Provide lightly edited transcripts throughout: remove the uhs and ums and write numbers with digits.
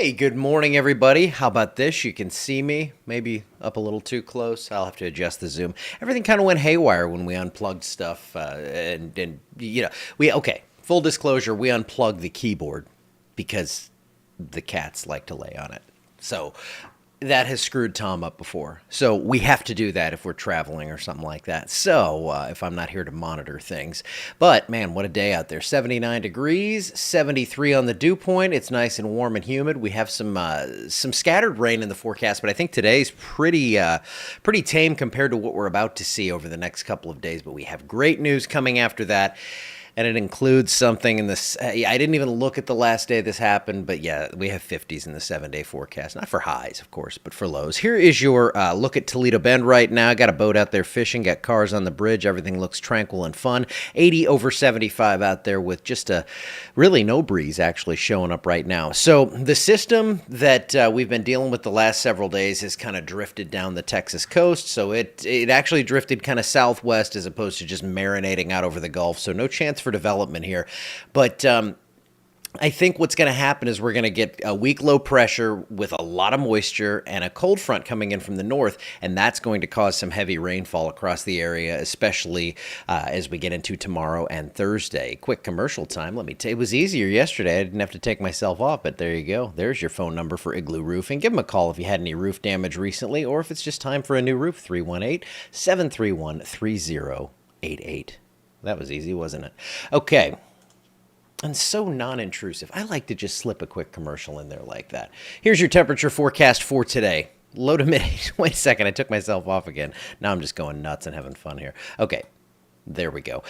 Hey, good morning, everybody. How about this? You can see me, maybe up a little too close. I'll have to adjust the zoom. Everything kind of went haywire when we unplugged stuff, okay. Full disclosure, we unplugged the keyboard because the cats like to lay on it. So that has screwed Tom up before. So we have to do that if we're traveling or something like that. So if I'm not here to monitor things. But man, what a day out there. 79 degrees, 73 on the dew point. It's nice and warm and humid. We have some scattered rain in the forecast, but I think today's pretty tame compared to what we're about to see over the next couple of days. But we have great news coming after that. And it includes something in this. I didn't even look at the last day this happened, but yeah, we have 50s in the 7-day forecast. Not for highs, of course, but for lows. Here is your look at Toledo Bend right now. Got a boat out there fishing, got cars on the bridge. Everything looks tranquil and fun. 80 over 75 out there with just a really no breeze actually showing up right now. So the system that we've been dealing with the last several days has kind of drifted down the Texas coast. So it actually drifted kind of southwest as opposed to just marinating out over the Gulf. So no chance for development here. But I think what's going to happen is we're going to get a weak low pressure with a lot of moisture and a cold front coming in from the north, and that's going to cause some heavy rainfall across the area, especially as we get into tomorrow and Thursday. Quick commercial time. Let me tell you, it was easier yesterday. I didn't have to take myself off, but there you go. There's your phone number for Igloo Roofing. Give them a call if you had any roof damage recently, or if it's just time for a new roof. 318-731-3088. That was easy, wasn't it? Okay. And so non-intrusive. I like to just slip a quick commercial in there like that. Here's your temperature forecast for today. Low to mid. Wait a second. I took myself off again. Now I'm just going nuts and having fun here. Okay. There we go.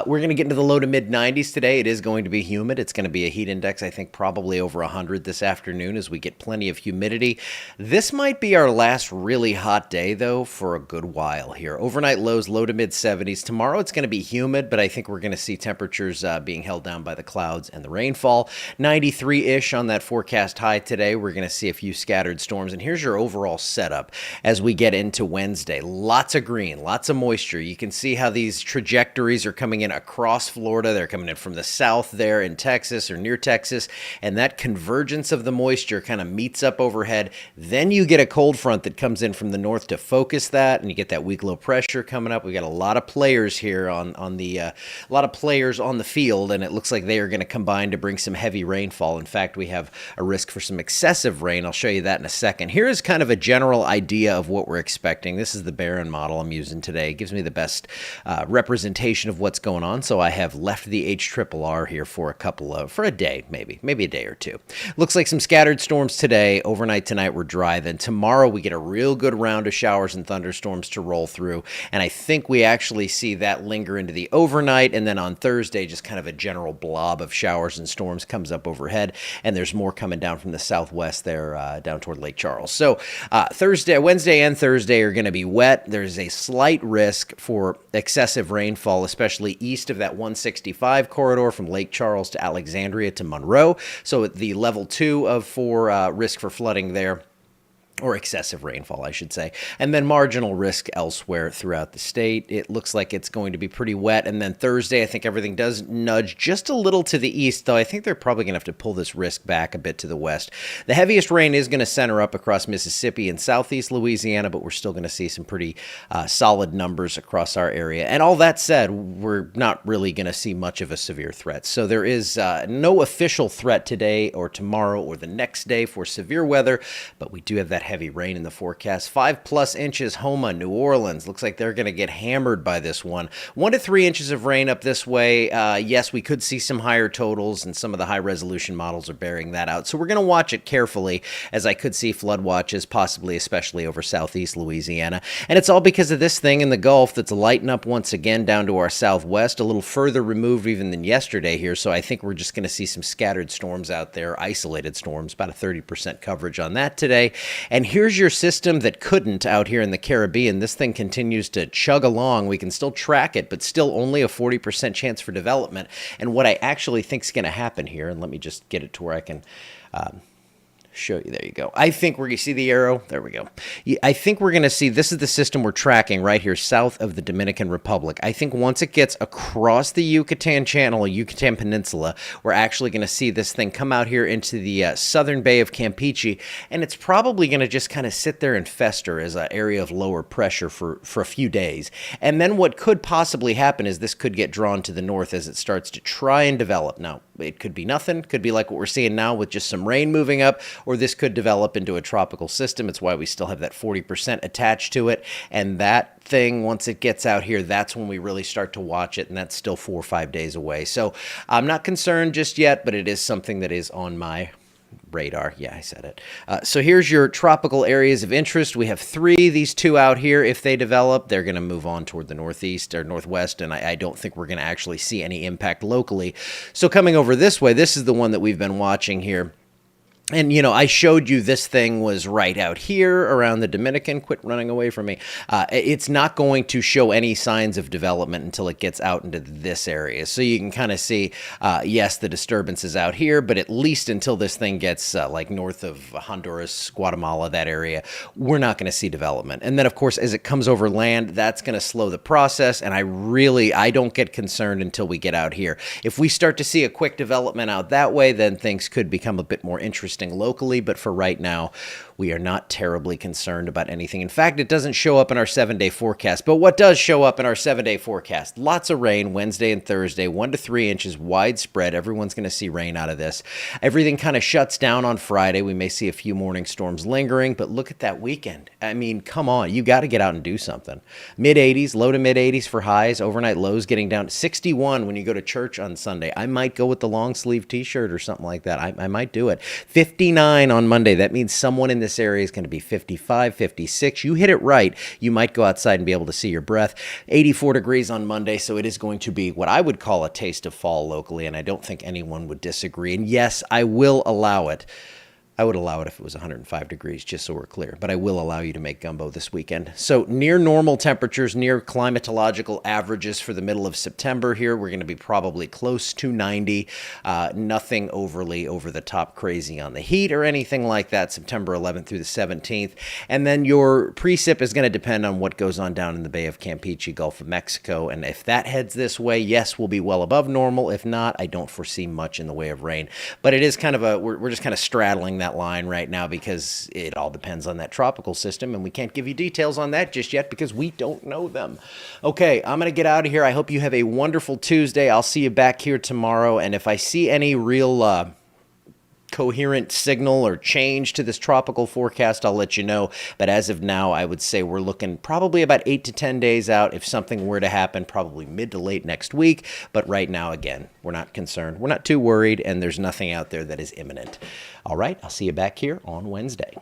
We're going to get into the low to mid 90s today. It is going to be humid. It's going to be a heat index, I think, probably over 100 this afternoon as we get plenty of humidity. This might be our last really hot day, though, for a good while here. Overnight lows, low to mid 70s. Tomorrow it's going to be humid, but I think we're going to see temperatures being held down by the clouds and the rainfall. 93-ish on that forecast high today. We're going to see a few scattered storms. And here's your overall setup as we get into Wednesday. Lots of green, lots of moisture. You can see how these trajectories are coming in across Florida. They're coming in from the south there in Texas or near Texas, and that convergence of the moisture kind of meets up overhead. Then you get a cold front that comes in from the north to focus that, and you get that weak low pressure coming up. We got a lot of players here on the field, and it looks like they are going to combine to bring some heavy rainfall. In fact, we have a risk for some excessive rain. I'll show you that in a second. Here is kind of a general idea of what we're expecting. This is the Barron model I'm using today. It gives me the best representation of what's going on. So I have left the HRRR here for a day, maybe a day or two. Looks like some scattered storms today. Overnight tonight, we're dry. Then tomorrow, we get a real good round of showers and thunderstorms to roll through. And I think we actually see that linger into the overnight. And then on Thursday, just kind of a general blob of showers and storms comes up overhead. And there's more coming down from the southwest there, down toward Lake Charles. So Wednesday and Thursday are going to be wet. There's a slight risk for excessive rainfall, especially east of that 165 corridor from Lake Charles to Alexandria to Monroe. So at the level 2 of 4 risk for flooding there, or excessive rainfall, I should say, and then marginal risk elsewhere throughout the state. It looks like it's going to be pretty wet. And then Thursday, I think everything does nudge just a little to the east, though I think they're probably going to have to pull this risk back a bit to the west. The heaviest rain is going to center up across Mississippi and southeast Louisiana, but we're still going to see some pretty solid numbers across our area. And all that said, we're not really going to see much of a severe threat. So there is no official threat today or tomorrow or the next day for severe weather, but we do have that heavy rain in the forecast. 5+ inches, Homa, New Orleans. Looks like they're going to get hammered by this one. 1 to 3 inches of rain up this way. Yes, we could see some higher totals, and some of the high resolution models are bearing that out. So we're going to watch it carefully, as I could see flood watches, possibly especially over southeast Louisiana. And it's all because of this thing in the Gulf that's lighting up once again down to our southwest, a little further removed even than yesterday here. So I think we're just going to see some scattered storms out there, isolated storms, about a 30% coverage on that today. And here's your system that couldn't out here in the Caribbean. This thing continues to chug along. We can still track it, but still only a 40% chance for development. And what I actually think is going to happen here, and let me just get it to where I can show you. There you go. I think we're going to see the arrow. There we go. I think we're going to see, this is the system we're tracking right here south of the Dominican Republic. I think once it gets across the Yucatan Channel, Yucatan Peninsula, we're actually going to see this thing come out here into the southern Bay of Campeche, and it's probably going to just kind of sit there and fester as an area of lower pressure for a few days. And then what could possibly happen is this could get drawn to the north as it starts to try and develop. Now, it could be nothing, could be like what we're seeing now with just some rain moving up, or this could develop into a tropical system. It's why we still have that 40% attached to it. And that thing, once it gets out here, that's when we really start to watch it. And that's still 4 or 5 days away. So I'm not concerned just yet, but it is something that is on my radar. Yeah, I said it. So here's your tropical areas of interest. We have 3. These 2 out here, if they develop, they're going to move on toward the northeast or northwest, and I don't think we're going to actually see any impact locally. So coming over this way, this is the one that we've been watching here. And, you know, I showed you this thing was right out here around the Dominican. Quit running away from me. It's not going to show any signs of development until it gets out into this area. So you can kind of see, yes, the disturbance is out here, but at least until this thing gets like north of Honduras, Guatemala, that area, we're not going to see development. And then, of course, as it comes over land, that's going to slow the process. And I don't get concerned until we get out here. If we start to see a quick development out that way, then things could become a bit more interesting locally, but for right now, we are not terribly concerned about anything. In fact, it doesn't show up in our 7-day forecast, but what does show up in our 7-day forecast? Lots of rain Wednesday and Thursday, 1 to 3 inches widespread. Everyone's going to see rain out of this. Everything kind of shuts down on Friday. We may see a few morning storms lingering, but look at that weekend. I mean, come on, you got to get out and do something. Mid-80s, low to mid-80s for highs, overnight lows getting down to 61 when you go to church on Sunday. I might go with the long sleeve t-shirt or something like that. I might do it. 59 on Monday. That means someone in this area is going to be 55, 56. You hit it right. You might go outside and be able to see your breath. 84 degrees on Monday. So it is going to be what I would call a taste of fall locally. And I don't think anyone would disagree. And yes, I will allow it. I would allow it if it was 105 degrees, just so we're clear. But I will allow you to make gumbo this weekend. So near normal temperatures, near climatological averages for the middle of September here. We're going to be probably close to 90. Nothing overly over the top crazy on the heat or anything like that, September 11th through the 17th. And then your precip is going to depend on what goes on down in the Bay of Campeche, Gulf of Mexico. And if that heads this way, yes, we'll be well above normal. If not, I don't foresee much in the way of rain. But it is kind of we're just kind of straddling that line right now because it all depends on that tropical system, and we can't give you details on that just yet because we don't know them. Okay, I'm going to get out of here. I hope you have a wonderful Tuesday. I'll see you back here tomorrow, and if I see any real coherent signal or change to this tropical forecast, I'll let you know. But as of now, I would say we're looking probably about 8 to 10 days out. If something were to happen, probably mid to late next week. But right now, again, we're not concerned. We're not too worried, and there's nothing out there that is imminent. All right, I'll see you back here on Wednesday.